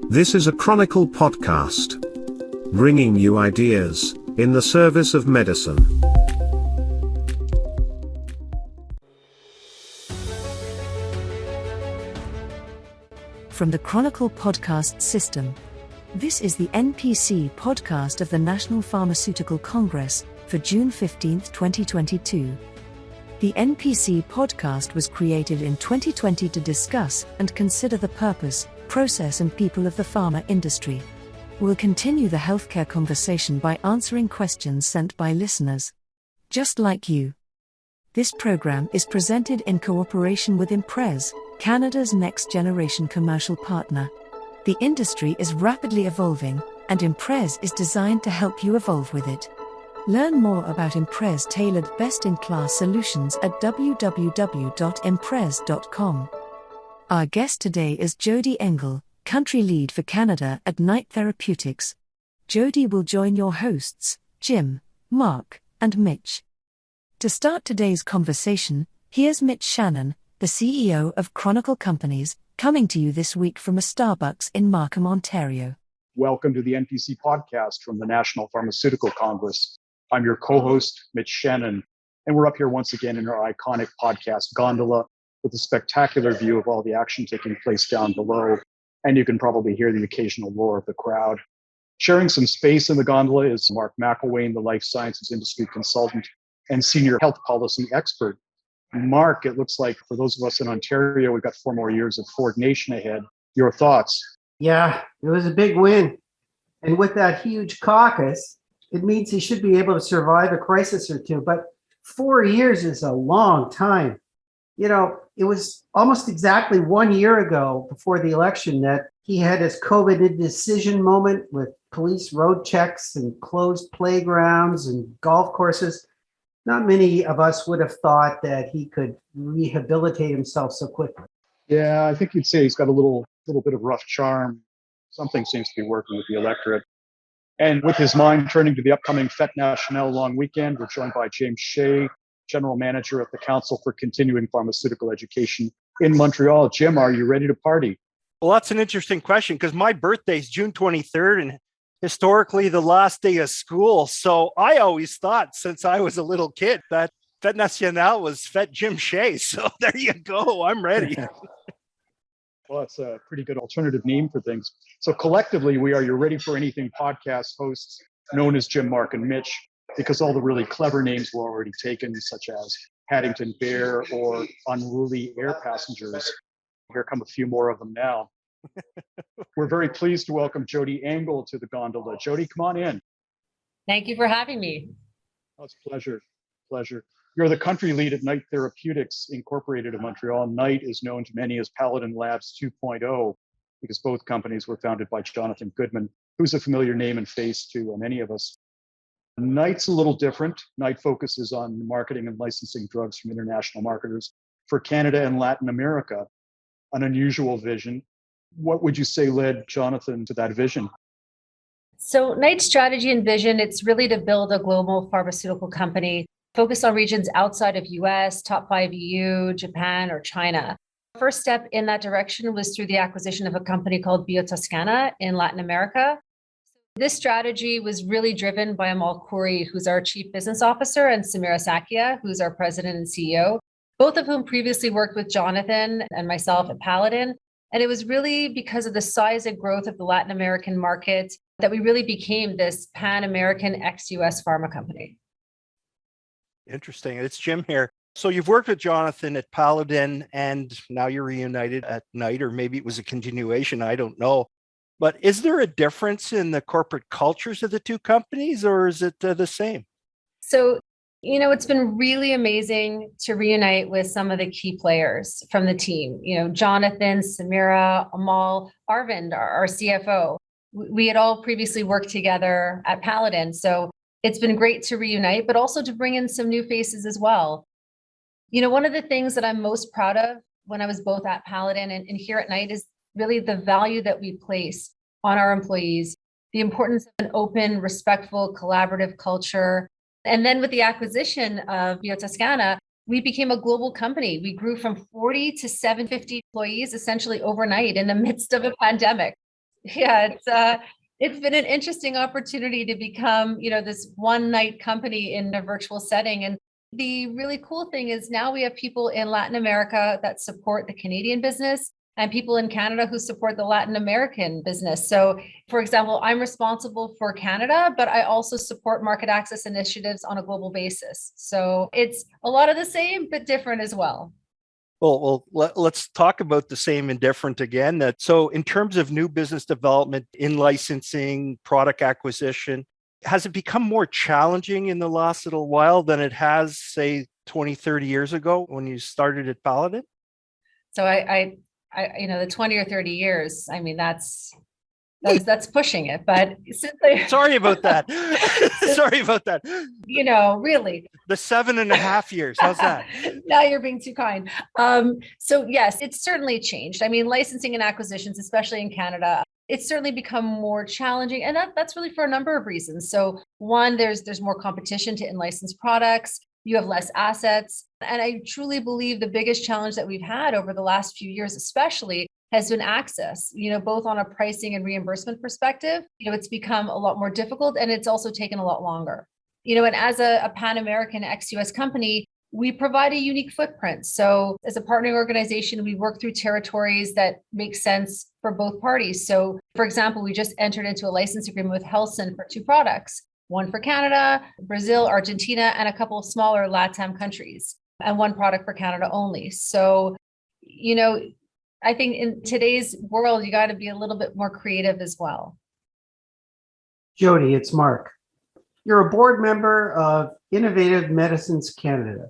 This is a Chronicle podcast, bringing you ideas in the service of medicine. From the Chronicle podcast system, this is the NPC podcast of the National Pharmaceutical Congress for June 15, 2022. The NPC podcast was created in 2020 to discuss and consider the purpose, process and people of the pharma industry. We'll continue the healthcare conversation by answering questions sent by listeners, just like you. This program is presented in cooperation with Imprez, Canada's next-generation commercial partner. The industry is rapidly evolving, and Imprez is designed to help you evolve with it. Learn more about Imprez tailored best-in-class solutions at www.imprez.com. Our guest today is Jody Engel, Country Lead for Canada at Knight Therapeutics. Jody will join your hosts, Jim, Mark, and Mitch. To start today's conversation, here's Mitch Shannon, the CEO of Chronicle Companies, coming to you this week from a Starbucks in Markham, Ontario. Welcome to the NPC podcast from the National Pharmaceutical Congress. I'm your co-host, Mitch Shannon, and we're up here once again in our iconic podcast gondola with a spectacular view of all the action taking place down below, and you can probably hear the occasional roar of the crowd. Sharing some space in the gondola is Mark McElwain, the life sciences industry consultant and senior health policy expert. Mark, it looks like for those of us in Ontario, we've got 4 more years of Ford Nation ahead. Your thoughts? Yeah, it was a big win. And with that huge caucus, it means he should be able to survive a crisis or two. But 4 years is a long time. You know, it was almost exactly 1 year ago before the election that he had his COVID indecision moment with police road checks and closed playgrounds and golf courses. Not many of us would have thought that he could rehabilitate himself so quickly. Yeah, I think you'd say he's got a little bit of rough charm. Something seems to be working with the electorate. And with his mind turning to the upcoming Fête Nationale long weekend, we're joined by James Shea, General Manager of the Council for Continuing Pharmaceutical Education in Montreal. Jim, are you ready to party? Well, that's an interesting question because my birthday is June 23rd and historically the last day of school. So I always thought since I was a little kid that Fête Nationale was Fête Jim Shea. So there you go. I'm ready. Well, it's a pretty good alternative name for things. So collectively, we are your Ready for Anything podcast hosts, known as Jim, Mark, and Mitch, because all the really clever names were already taken, such as Paddington Bear or Unruly Air Passengers. Here come a few more of them now. We're very pleased to welcome Jody Engel to the gondola. Jody, come on in. Thank you for having me. Oh, it's a pleasure. You're the country lead at Knight Therapeutics, Incorporated in Montreal. Knight is known to many as Paladin Labs 2.0 because both companies were founded by Jonathan Goodman, who's a familiar name and face to many of us. Knight's a little different. Knight focuses on marketing and licensing drugs from international marketers for Canada and Latin America, an unusual vision. What would you say led Jonathan to that vision? So Knight's strategy and vision, it's really to build a global pharmaceutical company focused on regions outside of US, top 5 EU, Japan, or China. First step in that direction was through the acquisition of a company called Biotoscana in Latin America. This strategy was really driven by Amal Khoury, who's our Chief Business Officer, and Samira Sakia, who's our President and CEO, both of whom previously worked with Jonathan and myself at Paladin. And it was really because of the size and growth of the Latin American market that we really became this pan-American ex-US pharma company. Interesting. It's Jim here. So you've worked with Jonathan at Paladin and now you're reunited at Knight, or maybe it was a continuation. I don't know. But is there a difference in the corporate cultures of the two companies, or is it the same? So, it's been really amazing to reunite with some of the key players from the team. Jonathan, Samira, Amal, Arvind, our CFO. We had all previously worked together at Paladin. So it's been great to reunite, but also to bring in some new faces as well. One of the things that I'm most proud of when I was both at Paladin and here at Knight is really the value that we place on our employees, the importance of an open, respectful, collaborative culture. And then with the acquisition of Biotoscana, we became a global company. We grew from 40 to 750 employees essentially overnight in the midst of a pandemic. Yeah, it's been an interesting opportunity to become, this one night company in a virtual setting. And the really cool thing is now we have people in Latin America that support the Canadian business and people in Canada who support the Latin American business. So, for example, I'm responsible for Canada, but I also support market access initiatives on a global basis. So it's a lot of the same, but different as well. Let's talk about the same and different again. So in terms of new business development, in licensing, product acquisition, has it become more challenging in the last little while than it has, say, 20, 30 years ago when you started at Paladin? So the 20 or 30 years, I mean, that's pushing it, but since Sorry about that. Sorry about that. Really. The 7.5 years. How's that? Now you're being too kind. So yes, it's certainly changed. I mean, licensing and acquisitions, especially in Canada, it's certainly become more challenging. And that's really for a number of reasons. So one, there's more competition to in-license products. You have less assets. And I truly believe the biggest challenge that we've had over the last few years, especially, has been access, both on a pricing and reimbursement perspective. It's become a lot more difficult and it's also taken a lot longer. And as a Pan-American ex-US company, we provide a unique footprint. So as a partnering organization, we work through territories that make sense for both parties. So for example, we just entered into a license agreement with Helsinn for 2 products, one for Canada, Brazil, Argentina, and a couple of smaller LATAM countries, and 1 product for Canada only. So, I think in today's world, you got to be a little bit more creative as well. Jody, it's Mark. You're a board member of Innovative Medicines Canada.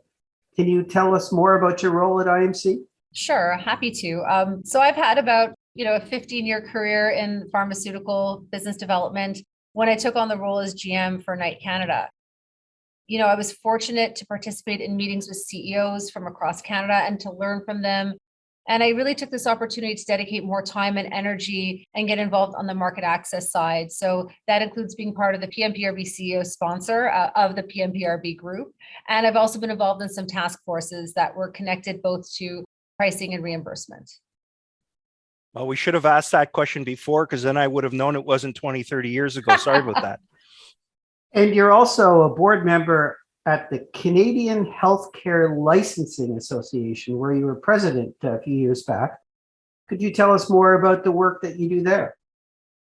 Can you tell us more about your role at IMC? Sure, happy to. So I've had about a 15-year career in pharmaceutical business development when I took on the role as GM for Knight Canada. I was fortunate to participate in meetings with CEOs from across Canada and to learn from them. And I really took this opportunity to dedicate more time and energy and get involved on the market access side. So that includes being part of the PMPRB CEO sponsor of the PMPRB group. And I've also been involved in some task forces that were connected both to pricing and reimbursement. Well, we should have asked that question before, because then I would have known it wasn't 20, 30 years ago. Sorry about that. And you're also a board member at the Canadian Healthcare Licensing Association, where you were president a few years back. Could you tell us more about the work that you do there?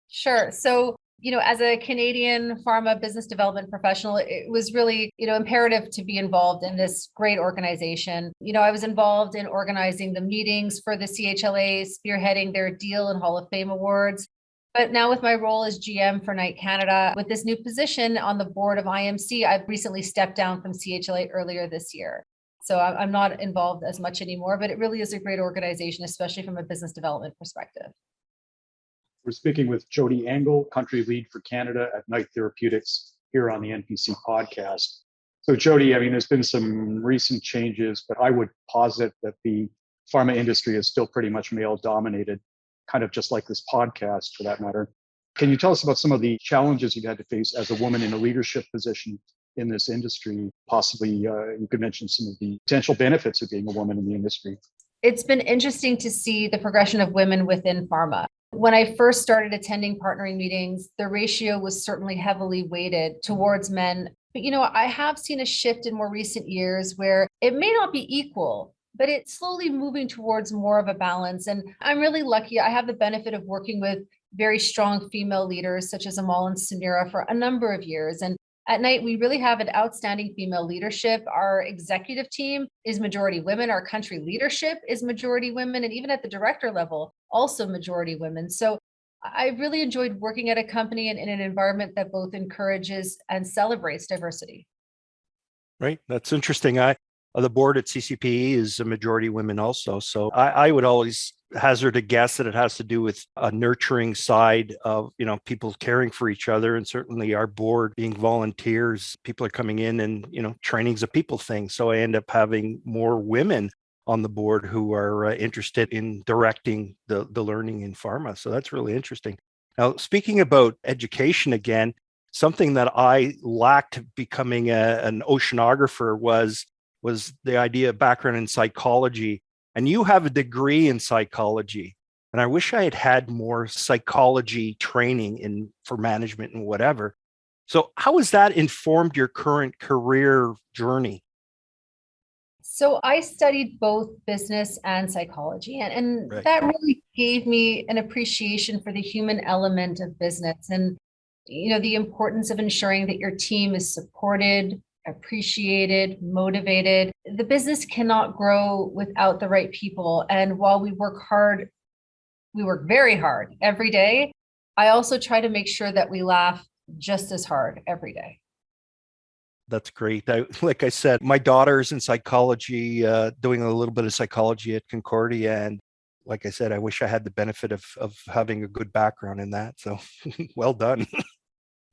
Sure. So, as a Canadian pharma business development professional, it was really, imperative to be involved in this great organization. I was involved in organizing the meetings for the CHLA, spearheading their Deal and Hall of Fame awards. But now with my role as GM for Knight Canada, with this new position on the board of IMC, I've recently stepped down from CHLA earlier this year. So I'm not involved as much anymore, but it really is a great organization, especially from a business development perspective. We're speaking with Jody Engel, country lead for Canada at Knight Therapeutics, here on the NPC podcast. So Jody, there's been some recent changes, but I would posit that the pharma industry is still pretty much male dominated, kind of just like this podcast for that matter. Can you tell us about some of the challenges you've had to face as a woman in a leadership position in this industry? Possibly you could mention some of the potential benefits of being a woman in the industry. It's been interesting to see the progression of women within pharma. When I first started attending partnering meetings, the ratio was certainly heavily weighted towards men. But, I have seen a shift in more recent years where it may not be equal, but it's slowly moving towards more of a balance. And I'm really lucky. I have the benefit of working with very strong female leaders such as Amal and Samira for a number of years. And at Knight, we really have an outstanding female leadership. Our executive team is majority women. Our country leadership is majority women. And even at the director level, also majority women. So I really enjoyed working at a company and in an environment that both encourages and celebrates diversity. Right. That's interesting. The board at CCPE is a majority women also. So I would always hazard a guess that it has to do with a nurturing side of, people caring for each other. And certainly our board being volunteers, people are coming in and, training's a people thing. So I end up having more women on the board who are interested in directing the learning in pharma. So that's really interesting. Now, speaking about education again, something that I lacked becoming an oceanographer was the idea of background in psychology. And you have a degree in psychology. And I wish I had had more psychology training for management and whatever. So how has that informed your current career journey? So I studied both business and psychology, and Right. that really gave me an appreciation for the human element of business and, the importance of ensuring that your team is supported, appreciated, motivated. The business cannot grow without the right people. And while we work hard, we work very hard every day, I also try to make sure that we laugh just as hard every day. That's great. Like I said, my daughter's in psychology, doing a little bit of psychology at Concordia. And like I said, I wish I had the benefit of having a good background in that. So well done.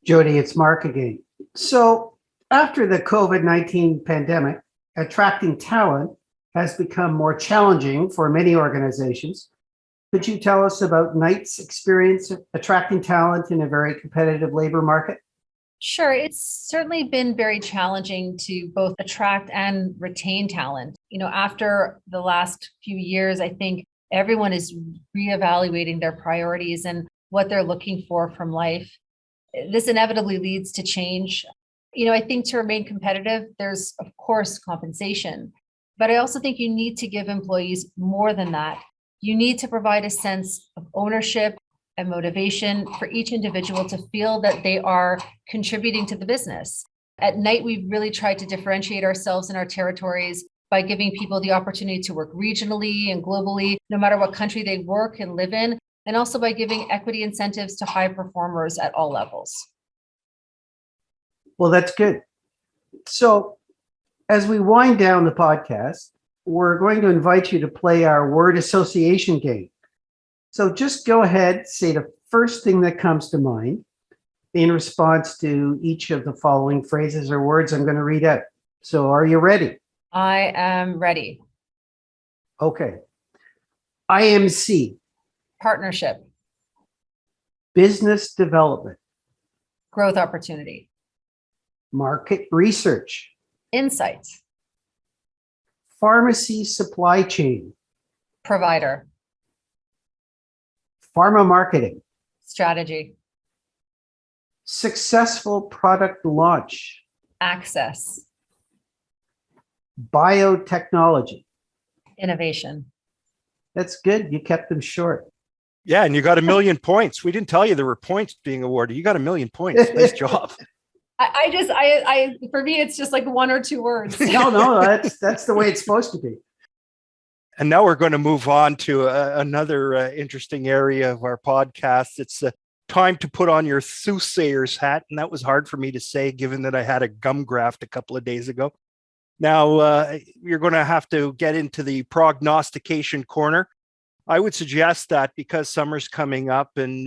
Jody, it's Mark again. So after the COVID-19 pandemic, attracting talent has become more challenging for many organizations. Could you tell us about Knight's experience attracting talent in a very competitive labor market? Sure, it's certainly been very challenging to both attract and retain talent. After the last few years, I think everyone is reevaluating their priorities and what they're looking for from life. This inevitably leads to change. I think to remain competitive, there's, of course, compensation, but I also think you need to give employees more than that. You need to provide a sense of ownership and motivation for each individual to feel that they are contributing to the business. At Knight, we've really tried to differentiate ourselves in our territories by giving people the opportunity to work regionally and globally, no matter what country they work and live in, and also by giving equity incentives to high performers at all levels. Well, that's good. So as we wind down the podcast, we're going to invite you to play our word association game. So just go ahead, say the first thing that comes to mind in response to each of the following phrases or words I'm going to read out. So are you ready? I am ready. Okay. IMC, Partnership, business development, growth opportunity, market research, insights, pharmacy supply chain, provider, pharma marketing, strategy, successful product launch, access, biotechnology. innovation. That's good. You kept them short. Yeah, and you got 1 million points. We didn't tell you there were points being awarded. You got 1 million points. Nice job. For me, it's just like one or two words. No, that's the way it's supposed to be. And now we're going to move on to another interesting area of our podcast. It's time to put on your soothsayer's hat. And that was hard for me to say, given that I had a gum graft a couple of days ago. Now, you're going to have to get into the prognostication corner. I would suggest that because summer's coming up and,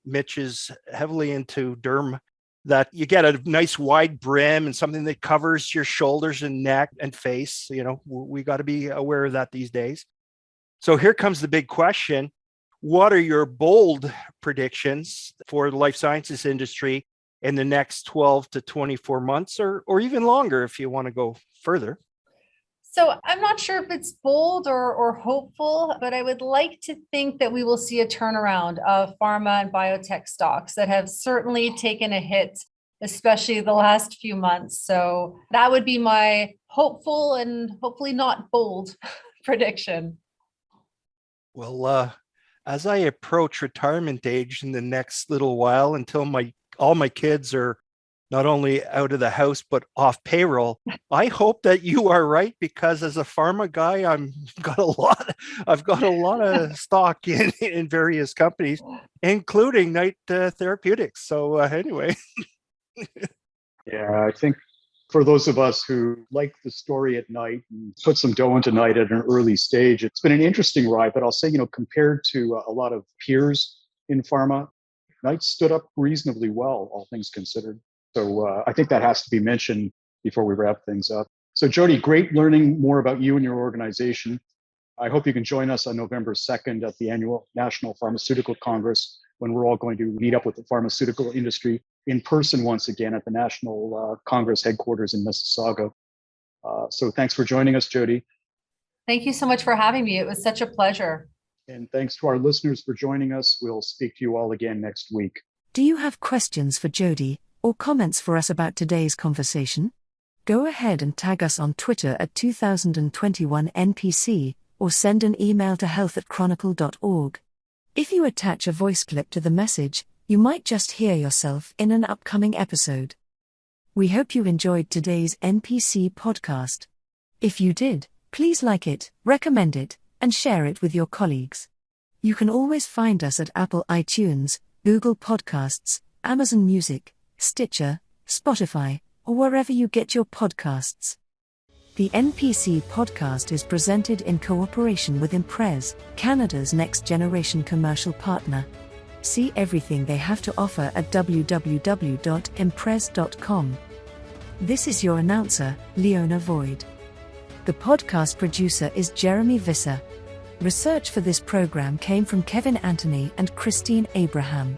Mitch is heavily into derm, that you get a nice wide brim and something that covers your shoulders and neck and face. We got to be aware of that these days. So here comes the big question. What are your bold predictions for the life sciences industry in the next 12 to 24 months or even longer if you want to go further? So I'm not sure if it's bold or hopeful, but I would like to think that we will see a turnaround of pharma and biotech stocks that have certainly taken a hit, especially the last few months. So that would be my hopeful and hopefully not bold prediction. Well, as I approach retirement age in the next little while until all my kids are not only out of the house, but off payroll, I hope that you are right, because as a pharma guy, I've got a lot of stock in various companies, including Knight Therapeutics. So anyway. Yeah, I think for those of us who like the story at Knight and put some dough into Knight at an early stage, it's been an interesting ride. But I'll say, compared to a lot of peers in pharma, Knight stood up reasonably well, all things considered. So I think that has to be mentioned before we wrap things up. So Jody, great learning more about you and your organization. I hope you can join us on November 2nd at the annual National Pharmaceutical Congress, when we're all going to meet up with the pharmaceutical industry in person once again at the National Congress headquarters in Mississauga. So thanks for joining us, Jody. Thank you so much for having me. It was such a pleasure. And thanks to our listeners for joining us. We'll speak to you all again next week. Do you have questions for Jody, or comments for us about today's conversation? Go ahead and tag us on Twitter at 2021NPC, or send an email to health@chronicle.org. If you attach a voice clip to the message, you might just hear yourself in an upcoming episode. We hope you enjoyed today's NPC podcast. If you did, please like it, recommend it, and share it with your colleagues. You can always find us at Apple iTunes, Google Podcasts, Amazon Music, Stitcher, Spotify, or wherever you get your podcasts. The NPC podcast is presented in cooperation with Imprez, Canada's next-generation commercial partner. See everything they have to offer at www.imprez.com. This is your announcer, Leona Void. The podcast producer is Jeremy Visser. Research for this program came from Kevin Anthony and Christine Abraham.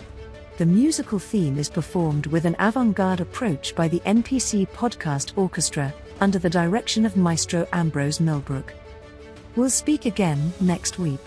The musical theme is performed with an avant-garde approach by the NPC Podcast Orchestra, under the direction of Maestro Ambrose Millbrook. We'll speak again next week.